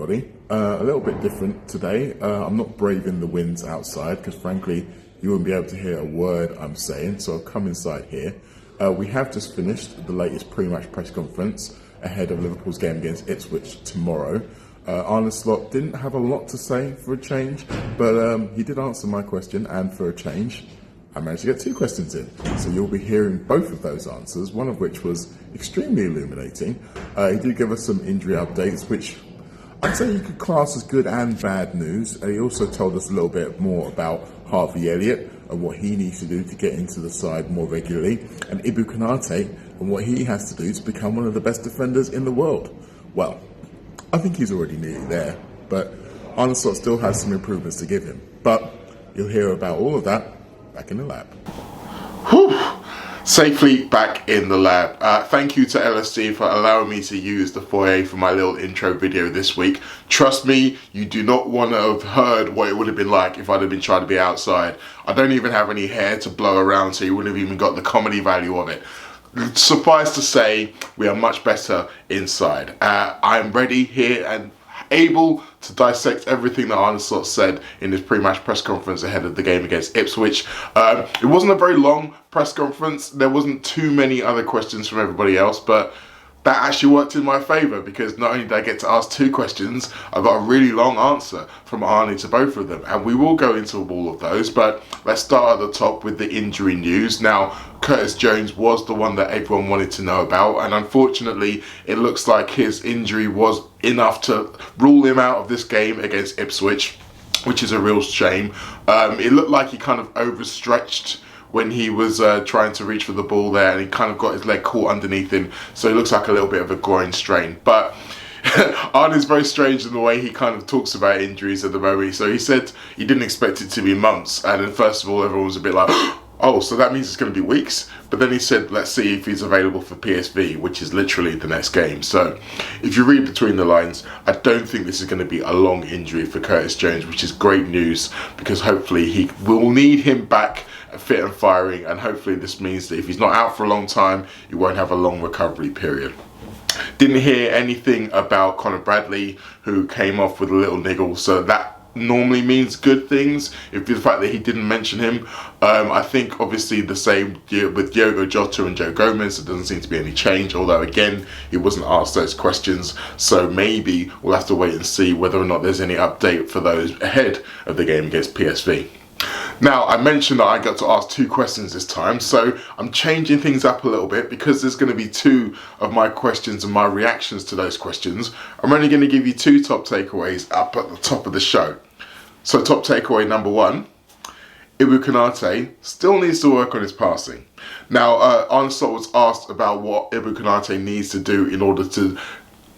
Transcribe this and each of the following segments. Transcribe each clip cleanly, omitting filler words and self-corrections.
everybody. A little bit different today. I'm not braving the winds outside because frankly you wouldn't be able to hear a word I'm saying, so I've come inside here. We have just finished the latest pre-match press conference ahead of Liverpool's game against Ipswich tomorrow. Arne Slot didn't have a lot to say for a change, but he did answer my question, and for a change I managed to get 2 questions in. So you'll be hearing both of those answers, one of which was extremely illuminating. He did give us some injury updates, which I'd say you could class as good and bad news. He also told us a little bit more about Harvey Elliott and what he needs to do to get into the side more regularly, and Ibrahima Konate and what he has to do to become one of the best defenders in the world. Well, I think he's already nearly there, but Arne Slot still has some improvements to give him. But you'll hear about all of that back in the lab. Whew. Safely back in the lab. Thank you to LSD for allowing me to use the foyer for my little intro video this week. Trust me, you do not want to have heard what it would have been like if I'd have been trying to be outside. I don't even have any hair to blow around, so you wouldn't have even got the comedy value of it. Suffice to say, we are much better inside. I'm ready here and able to dissect everything that Arne Slot said in his pre-match press conference ahead of the game against Ipswich. It wasn't a very long press conference. There wasn't too many other questions from everybody else, but that actually worked in my favour because not only did I get to ask 2 questions, I got a really long answer from Arne to both of them, and we will go into all of those, but let's start at the top with the injury news. Now, Curtis Jones was the one that everyone wanted to know about, and unfortunately it looks like his injury was enough to rule him out of this game against Ipswich, which is a real shame. It looked like he kind of overstretched when he was trying to reach for the ball there, and he kind of got his leg caught underneath him, so it looks like a little bit of a groin strain. But Arne is very strange in the way he kind of talks about injuries at the moment. So he said he didn't expect it to be months, and then first of all everyone was a bit like, oh, so that means it's going to be weeks? But then he said, let's see if he's available for PSV, which is literally the next game. So if you read between the lines, I don't think this is going to be a long injury for Curtis Jones, which is great news because hopefully he will need him back fit and firing, and hopefully this means that if he's not out for a long time, you won't have a long recovery period. Didn't hear anything about Conor Bradley, who came off with a little niggle, so that normally means good things. If the fact that he didn't mention him, I think obviously the same with Diogo Jota and Joe Gomez, there doesn't seem to be any change, although again he wasn't asked those questions, so maybe we'll have to wait and see whether or not there's any update for those ahead of the game against PSV. Now, I mentioned that I got to ask 2 questions this time, so I'm changing things up a little bit because there's going to be 2 of my questions and my reactions to those questions. I'm only going to give you 2 top takeaways up at the top of the show. So top takeaway number 1, Ibrahima Konate still needs to work on his passing. Now, Arne Slot was asked about what Ibrahima Konate needs to do in order to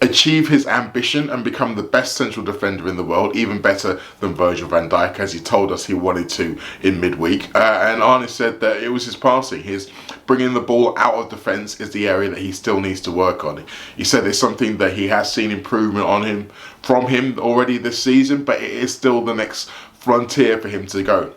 achieve his ambition and become the best central defender in the world, even better than Virgil Van Dijk, as he told us he wanted to in midweek. And Arne said that it was his passing. His bringing the ball out of defence is the area that he still needs to work on. He said it's something that he has seen improvement from him already this season, but it is still the next frontier for him to go,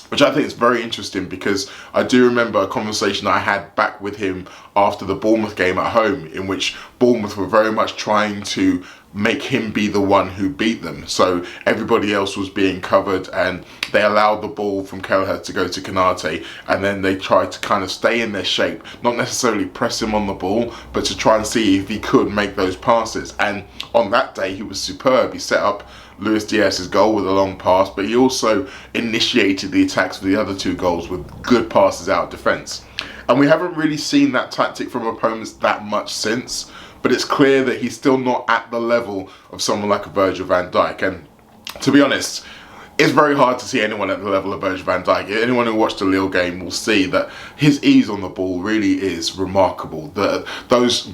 which I think is very interesting because I do remember a conversation I had back with him after the Bournemouth game at home, in which Bournemouth were very much trying to make him be the one who beat them. So everybody else was being covered and they allowed the ball from Kelleher to go to Konate, and then they tried to kind of stay in their shape, not necessarily press him on the ball, but to try and see if he could make those passes. And on that day he was superb. He set up Luis Diaz's goal with a long pass, but he also initiated the attacks for the other 2 goals with good passes out of defence. And we haven't really seen that tactic from opponents that much since, but it's clear that he's still not at the level of someone like a Virgil van Dijk. And to be honest, it's very hard to see anyone at the level of Virgil van Dijk. Anyone who watched the Lille game will see that his ease on the ball really is remarkable. Those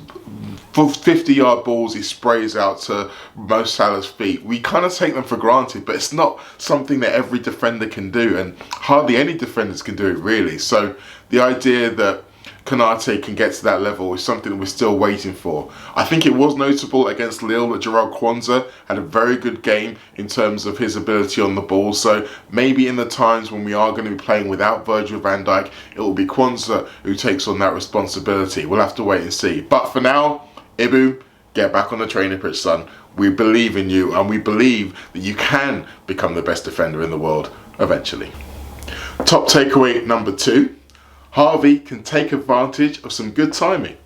50-yard balls he sprays out to Mo Salah's feet, we kind of take them for granted, but it's not something that every defender can do, and hardly any defenders can do it really. So the idea that Konate can get to that level is something we're still waiting for. I think it was notable against Lille that Jarell Quansah had a very good game in terms of his ability on the ball, so maybe in the times when we are going to be playing without Virgil van Dijk, it will be Quansah who takes on that responsibility. We'll have to wait and see. But for now, Ibu, get back on the training pitch, son. We believe in you, and we believe that you can become the best defender in the world eventually. Top takeaway number 2. Harvey can take advantage of some good timing.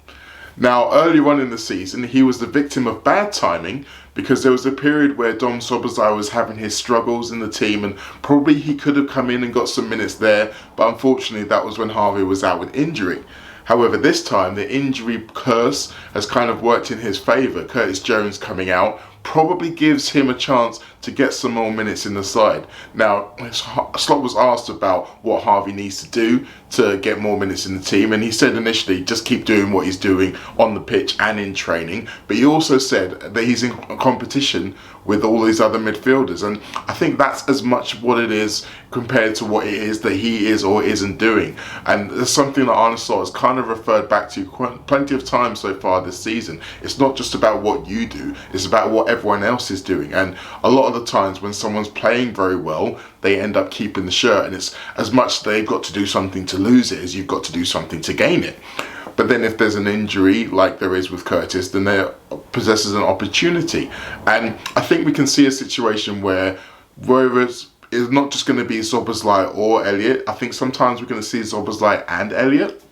Now, earlier on in the season, he was the victim of bad timing because there was a period where Dom Szoboszlai was having his struggles in the team, and probably he could have come in and got some minutes there, but unfortunately that was when Harvey was out with injury. However, this time the injury curse has kind of worked in his favour. Curtis Jones coming out probably gives him a chance to get some more minutes in the side. Now, Slot was asked about what Harvey needs to do to get more minutes in the team, and he said initially just keep doing what he's doing on the pitch and in training, but he also said that he's in competition with all these other midfielders, and I think that's as much what it is compared to what it is that he is or isn't doing. And there's something that Arne Slot has kind of referred back to plenty of times so far this season. It's not just about what you do, it's about what everyone else is doing. And a lot of the times when someone's playing very well, they end up keeping the shirt, and it's as much they've got to do something to lose it as you've got to do something to gain it. But then if there's an injury like there is with Curtis, then there possesses an opportunity. And I think we can see a situation where it's not just going to be Szoboszlai or Elliott. I think sometimes we're going to see Szoboszlai and Elliott.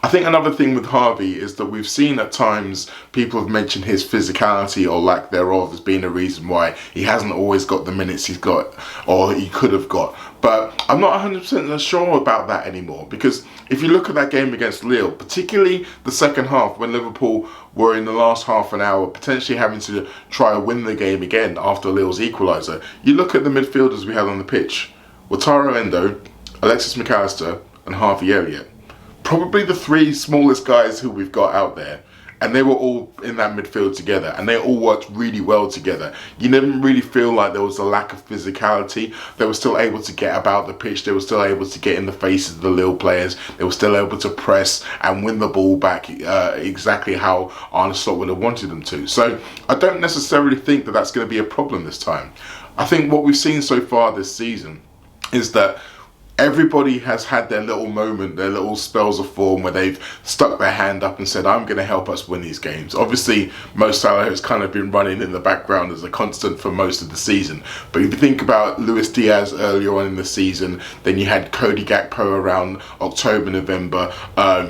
I think another thing with Harvey is that we've seen at times people have mentioned his physicality or lack thereof as being a reason why he hasn't always got the minutes he's got or he could have got. But I'm not 100% sure about that anymore, because if you look at that game against Lille, particularly the second half when Liverpool were in the last half an hour potentially having to try to win the game again after Lille's equaliser, you look at the midfielders we had on the pitch: Wataru Endo, Alexis McAllister and Harvey Elliott. Probably the 3 smallest guys who we've got out there, and they were all in that midfield together, and they all worked really well together. You didn't really feel like there was a lack of physicality. They were still able to get about the pitch, they were still able to get in the faces of the Lille players, they were still able to press and win the ball back exactly how Arne Slot would have wanted them to. So I don't necessarily think that that's going to be a problem this time. I think what we've seen so far this season is that everybody has had their little moment, their little spells of form where they've stuck their hand up and said, I'm going to help us win these games. Obviously, Mo Salah has kind of been running in the background as a constant for most of the season. But if you think about Luis Diaz earlier on in the season, then you had Cody Gakpo around October, November.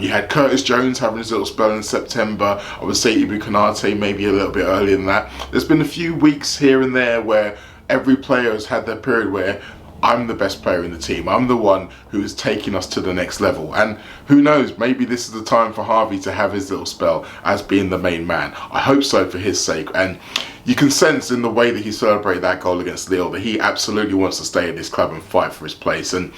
You had Curtis Jones having his little spell in September. I would say Ibrahima Konate maybe a little bit earlier than that. There's been a few weeks here and there where every player has had their period where I'm the best player in the team. I'm the one who is taking us to the next level. And who knows, maybe this is the time for Harvey to have his little spell as being the main man. I hope so for his sake. And you can sense in the way that he celebrated that goal against Lille that he absolutely wants to stay at this club and fight for his place. And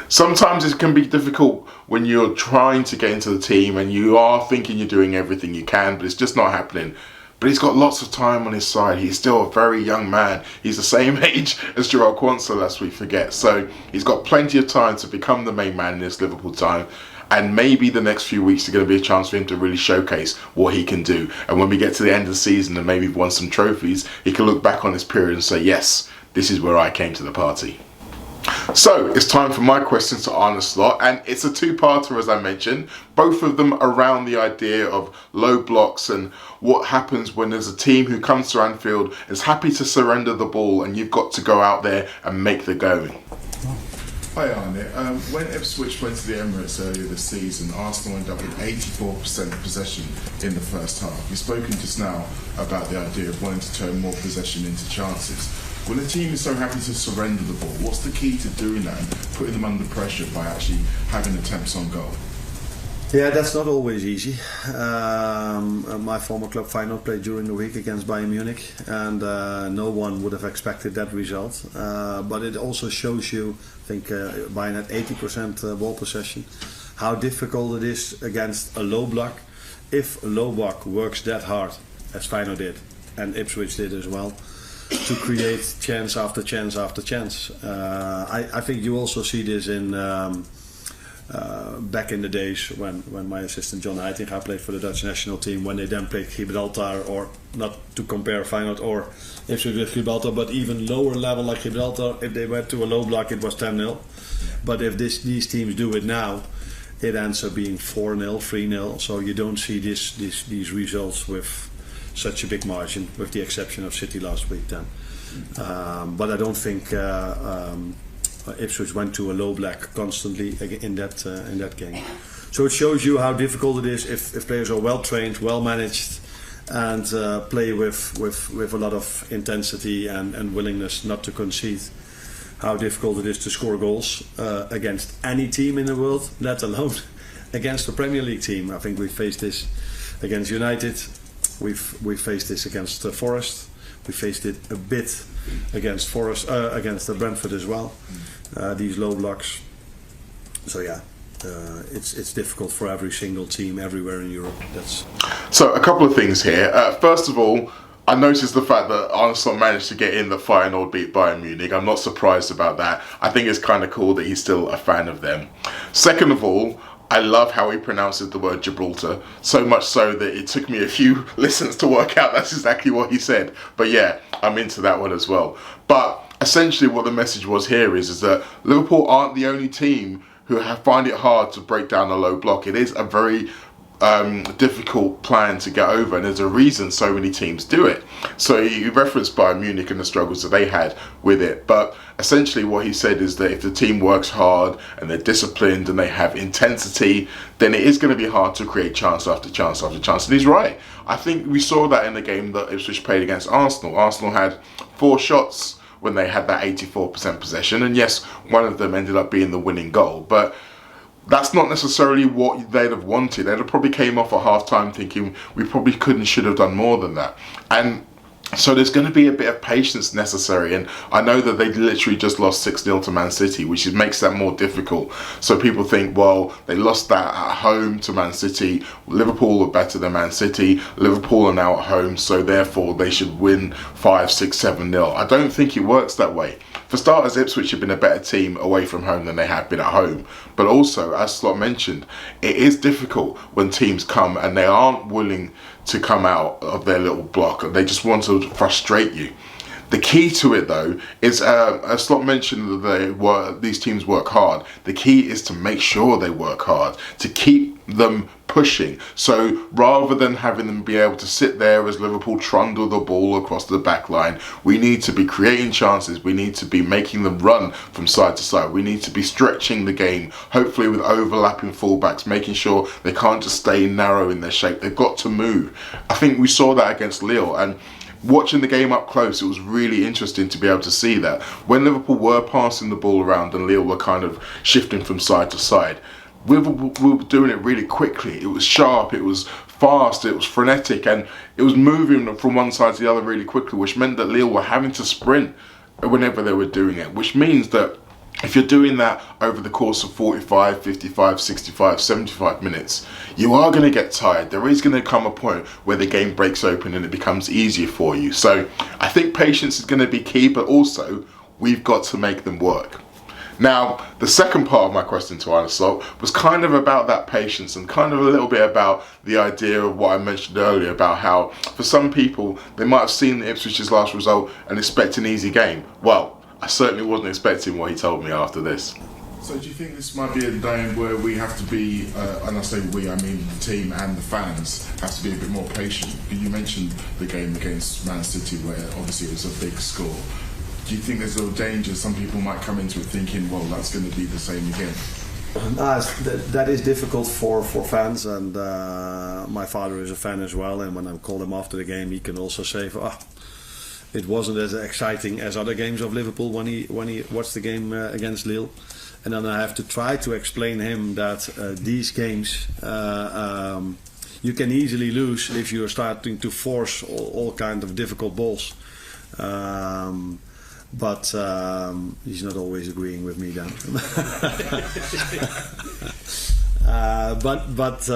sometimes it can be difficult when you're trying to get into the team and you are thinking you're doing everything you can, but it's just not happening. But he's got lots of time on his side. He's still a very young man. He's the same age as Jarell Quansah, lest we forget. So he's got plenty of time to become the main man in this Liverpool time. And maybe the next few weeks are going to be a chance for him to really showcase what he can do. And when we get to the end of the season and maybe won some trophies, he can look back on this period and say, yes, this is where I came to the party. So it's time for my questions to Arne Slot, and it's a two-parter as I mentioned, both of them around the idea of low blocks and what happens when there's a team who comes to Anfield, is happy to surrender the ball and you've got to go out there and make the going. Hi Arne, when Ipswich went to the Emirates earlier this season, Arsenal ended up with 84% possession in the first half. You've spoken just now about the idea of wanting to turn more possession into chances. When a team is so happy to surrender the ball, what's the key to doing that and putting them under pressure by actually having attempts on goal? Yeah, that's not always easy. My former club Feyenoord played during the week against Bayern Munich, and no one would have expected that result. But it also shows you, I think Bayern had 80% ball possession, how difficult it is against a low block. If a low block works that hard, as Feyenoord did, and Ipswich did as well, to create chance after chance after chance. I think you also see this in back in the days when my assistant John Heitinga played for the Dutch national team, when they then played Gibraltar, or not to compare Feyenoord or Ipswich with Gibraltar, but even lower level like Gibraltar, if they went to a low block it was 10-0. But if these teams do it now, it ends up being 4-0, 3-0, so you don't see these results with such a big margin, with the exception of City last week then. But I don't think Ipswich went to a low black constantly in that game. So it shows you how difficult it is if players are well trained, well managed, and play with a lot of intensity and willingness not to concede. How difficult it is to score goals against any team in the world, let alone against the Premier League team. I think we faced this against United. We've faced this against Forest. We faced it a bit against Forest, against Brentford as well. These low blocks. So yeah, it's difficult for every single team everywhere in Europe. So a couple of things here. First of all, I noticed the fact that Arne Slot managed to get in the final, beat Bayern Munich. I'm not surprised about that. I think it's kind of cool that he's still a fan of them. Second of all, I love how he pronounces the word Gibraltar, so much so that it took me a few listens to work out that's exactly what he said. But yeah, I'm into that one as well. But essentially what the message was here is that Liverpool aren't the only team who find it hard to break down a low block. It is a very difficult plan to get over, and there's a reason so many teams do it. So you referenced Bayern Munich and the struggles that they had with it, but essentially what he said is that if the team works hard and they're disciplined and they have intensity, then it is going to be hard to create chance after chance after chance. And he's right. I think we saw that in the game that Ipswich played against Arsenal. Arsenal had 4 shots when they had that 84% possession, and yes, one of them ended up being the winning goal, but that's not necessarily what they'd have wanted. They'd have probably came off at half-time thinking we probably could and should have done more than that. And so there's going to be a bit of patience necessary. And I know that they literally just lost 6-0 to Man City, which makes that more difficult. So people think, well, they lost that at home to Man City. Liverpool are better than Man City. Liverpool are now at home, so therefore they should win 5, 6, 7-0. I don't think it works that way. For starters, Ipswich have been a better team away from home than they have been at home. But also, as Slot mentioned, it is difficult when teams come and they aren't willing to come out of their little block and they just want to frustrate you. The key to it, though, is, as Slot mentioned, that these teams work hard. The key is to make sure they work hard, to keep them pushing. So rather than having them be able to sit there as Liverpool trundle the ball across the back line, we need to be creating chances. We need to be making them run from side to side. We need to be stretching the game, hopefully with overlapping fullbacks, making sure they can't just stay narrow in their shape. They've got to move. I think we saw that against Lille, and watching the game up close, it was really interesting to be able to see that when Liverpool were passing the ball around and Lille were kind of shifting from side to side, we were doing it really quickly. It was sharp, it was fast, it was frenetic, and it was moving from one side to the other really quickly, which meant that Lille were having to sprint whenever they were doing it, which means that if you're doing that over the course of 45, 55, 65, 75 minutes, you are going to get tired. There is going to come a point where the game breaks open and it becomes easier for you. So I think patience is going to be key, but also we've got to make them work. Now, the second part of my question to Arne Slot was kind of about that patience and kind of a little bit about the idea of what I mentioned earlier about how for some people, they might have seen Ipswich's last result and expect an easy game. Well, I certainly wasn't expecting what he told me after this. So do you think this might be a day where we have to be, and I say we, I mean the team and the fans, have to be a bit more patient? You mentioned the game against Man City where obviously it was a big score. Do you think there's a danger some people might come into it thinking, well, that's going to be the same again? That is difficult for fans, and my father is a fan as well, and when I call him after the game, he can also say, it wasn't as exciting as other games of Liverpool when he watched the game against Lille. And then I have to try to explain him that these games you can easily lose if you're starting to force all kind of difficult balls. But he's not always agreeing with me then. But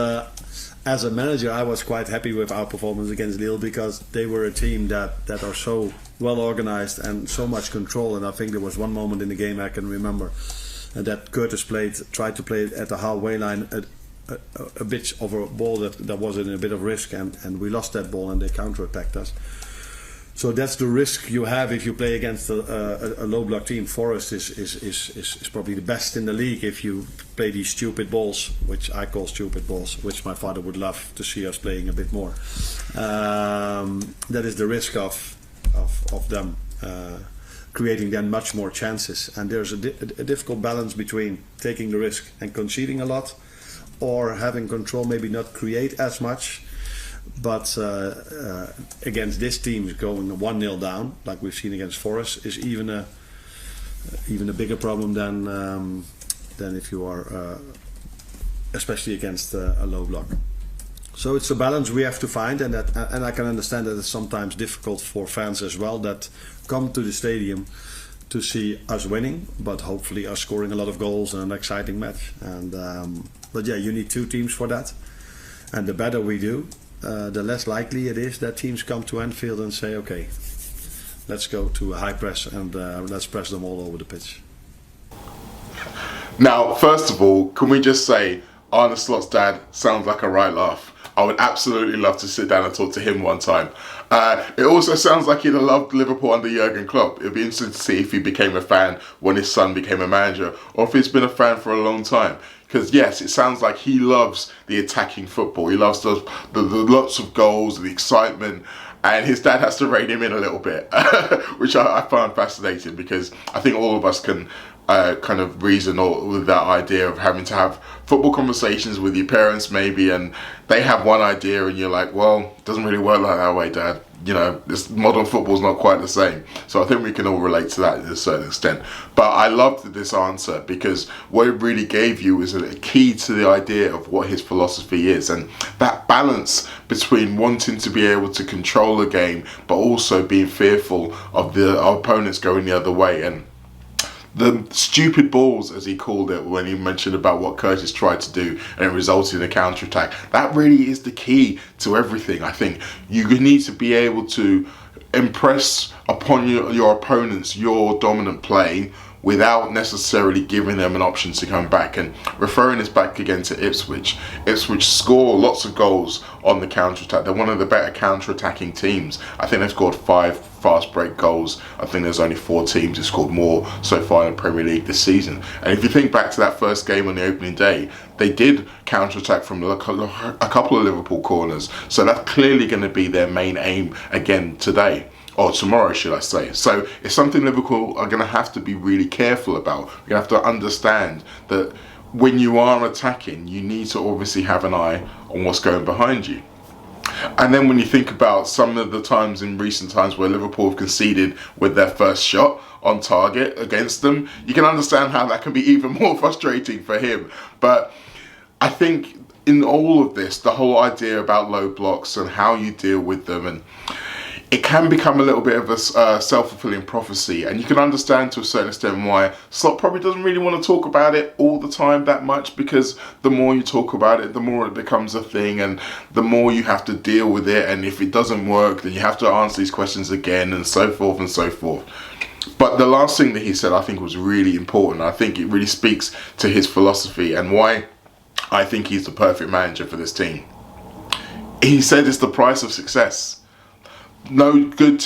as a manager, I was quite happy with our performance against Lille because they were a team that are so well organized and so much control. And I think there was one moment in the game I can remember that Curtis tried to play at the halfway line a bit of a ball that was in a bit of risk, and we lost that ball and they counter-attacked us. So that's the risk you have if you play against a low block team. Forest is probably the best in the league if you play these stupid balls, which I call stupid balls, which my father would love to see us playing a bit more. That is the risk of them creating then much more chances. And there's a difficult balance between taking the risk and conceding a lot, or having control, maybe not create as much. But against this team, going 1-0 down, like we've seen against Forest, is even a bigger problem than if you are, especially against a low block. So it's a balance we have to find, and I can understand that it's sometimes difficult for fans as well that come to the stadium to see us winning, but hopefully us scoring a lot of goals and an exciting match. And but yeah, you need two teams for that, and the better we do, the less likely it is that teams come to Anfield and say, okay, let's go to a high press and let's press them all over the pitch. Now, first of all, can we just say Arne Slot's dad sounds like a right laugh. I would absolutely love to sit down and talk to him one time. It also sounds like he'd have loved Liverpool under Jurgen Klopp. It'd be interesting to see if he became a fan when his son became a manager, or if he's been a fan for a long time. Because yes, it sounds like he loves the attacking football. He loves the lots of goals, the excitement, and his dad has to rein him in a little bit, which I find fascinating, because I think all of us can kind of reason with that idea of having to have football conversations with your parents maybe, and they have one idea and you're like, well, it doesn't really work like that way, Dad. You know, this modern football's not quite the same. So I think we can all relate to that to a certain extent. But I loved this answer, because what it really gave you is a key to the idea of what his philosophy is, and that balance between wanting to be able to control the game but also being fearful of our opponents going the other way. And the stupid balls, as he called it, when he mentioned about what Curtis tried to do and it resulted in a counter-attack, that really is the key to everything. I think you need to be able to impress upon your opponents your dominant play without necessarily giving them an option to come back. And referring this back again to Ipswich score lots of goals on the counter-attack. They're one of the better counter-attacking teams. I think they've scored 5 fast break goals. I think there's only 4 teams who scored more so far in the Premier League this season. And if you think back to that first game on the opening day, they did counter-attack from a couple of Liverpool corners. So that's clearly going to be their main aim again today. Or tomorrow, should I say. So it's something Liverpool are going to have to be really careful about. You're going to have to understand that when you are attacking, you need to obviously have an eye on what's going behind you. And then when you think about some of the times in recent times where Liverpool have conceded with their first shot on target against them, you can understand how that can be even more frustrating for him. But I think in all of this, the whole idea about low blocks and how you deal with them, and it can become a little bit of a self-fulfilling prophecy, and you can understand to a certain extent why Slot probably doesn't really want to talk about it all the time that much, because the more you talk about it, the more it becomes a thing, and the more you have to deal with it, and if it doesn't work, then you have to answer these questions again, and so forth and so forth. But the last thing that he said I think was really important. I think it really speaks to his philosophy and why I think he's the perfect manager for this team. He said it's the price of success. No poor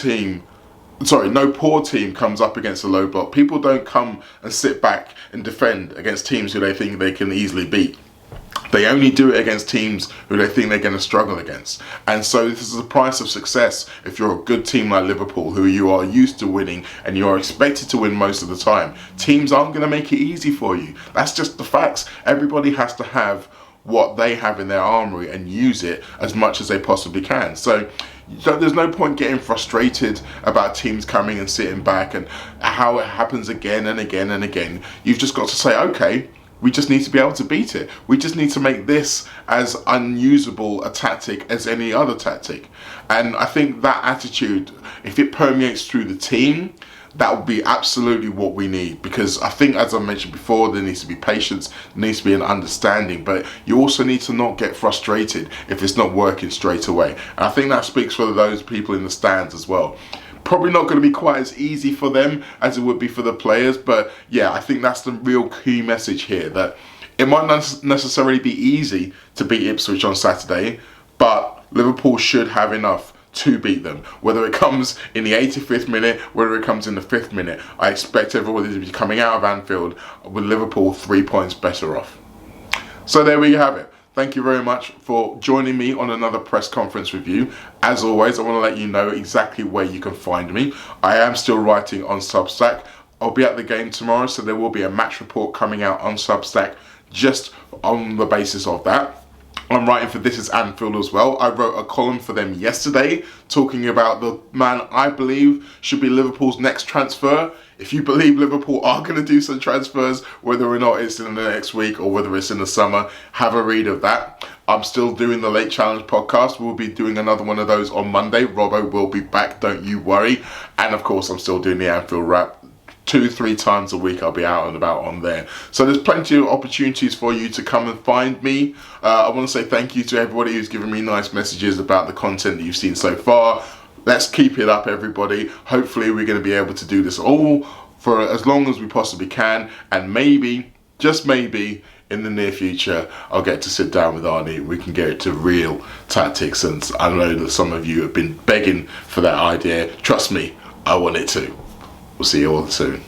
team comes up against a low block. People don't come and sit back and defend against teams who they think they can easily beat. They only do it against teams who they think they're going to struggle against. And so this is the price of success if you're a good team like Liverpool, who you are used to winning and you are expected to win most of the time. Teams aren't going to make it easy for you. That's just the facts. Everybody has to have what they have in their armoury and use it as much as they possibly can. So there's no point getting frustrated about teams coming and sitting back and how it happens again and again and again. You've just got to say, okay, we just need to be able to beat it. We just need to make this as unusable a tactic as any other tactic. And I think that attitude, if it permeates through the team, that would be absolutely what we need, because I think, as I mentioned before, there needs to be patience, there needs to be an understanding, but you also need to not get frustrated if it's not working straight away. And I think that speaks for those people in the stands as well. Probably not going to be quite as easy for them as it would be for the players, but yeah, I think that's the real key message here, that it might not necessarily be easy to beat Ipswich on Saturday, but Liverpool should have enough to beat them. Whether it comes in the 85th minute, whether it comes in the 5th minute, I expect everybody to be coming out of Anfield with Liverpool 3 points better off. So there we have it. Thank you very much for joining me on another press conference review. As always, I want to let you know exactly where you can find me. I am still writing on Substack. I'll be at the game tomorrow, so there will be a match report coming out on Substack just on the basis of that. I'm writing for This Is Anfield as well. I wrote a column for them yesterday talking about the man I believe should be Liverpool's next transfer. If you believe Liverpool are going to do some transfers, whether or not it's in the next week or whether it's in the summer, have a read of that. I'm still doing the Late Challenge podcast. We'll be doing another one of those on Monday. Robbo will be back, don't you worry. And of course, I'm still doing the Anfield Wrap. 2-3 times a week I'll be out and about on there. So there's plenty of opportunities for you to come and find me. I want to say thank you to everybody who's given me nice messages about the content that you've seen so far. Let's keep it up, everybody. Hopefully we're going to be able to do this all for as long as we possibly can, and maybe, just maybe, in the near future, I'll get to sit down with Arne. We can get to real tactics, and I know that some of you have been begging for that idea. Trust me, I want it too. We'll see you all soon.